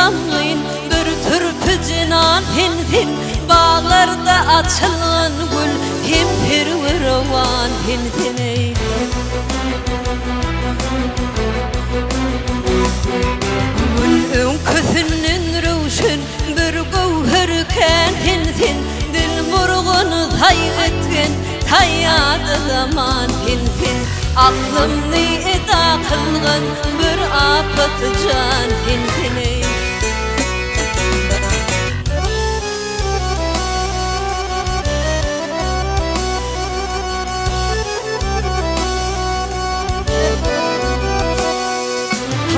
gamlıyın bir türpü cinan hintin bağlarda açılan gül hem pervervan hintini gül önküsünün ruşun bir gövherken hintin dil murğunu tay etken tayyadı zaman hintin aklımni eda kılgın bir apıt can hintini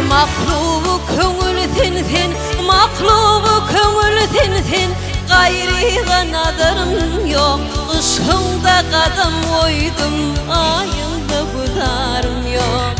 maklubu köngül tintin maklubu köngül tintin gayri ganadarım yok ışığında kadam oydum ayında budarım yok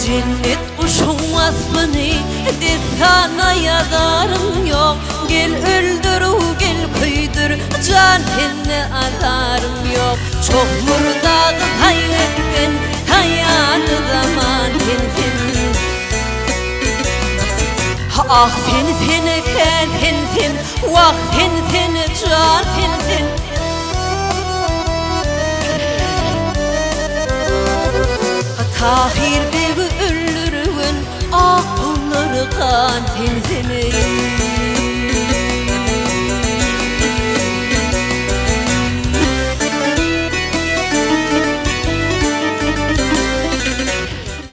cennet kuşunmaz beni desana yadarım yok gel öldür gel köydür can tenne adarım yok çok murdağı hayretken hayatı zaman tintin ah tintin eken tintin vah tintin can tintin tahir bevi öldürün ah onları kan tintini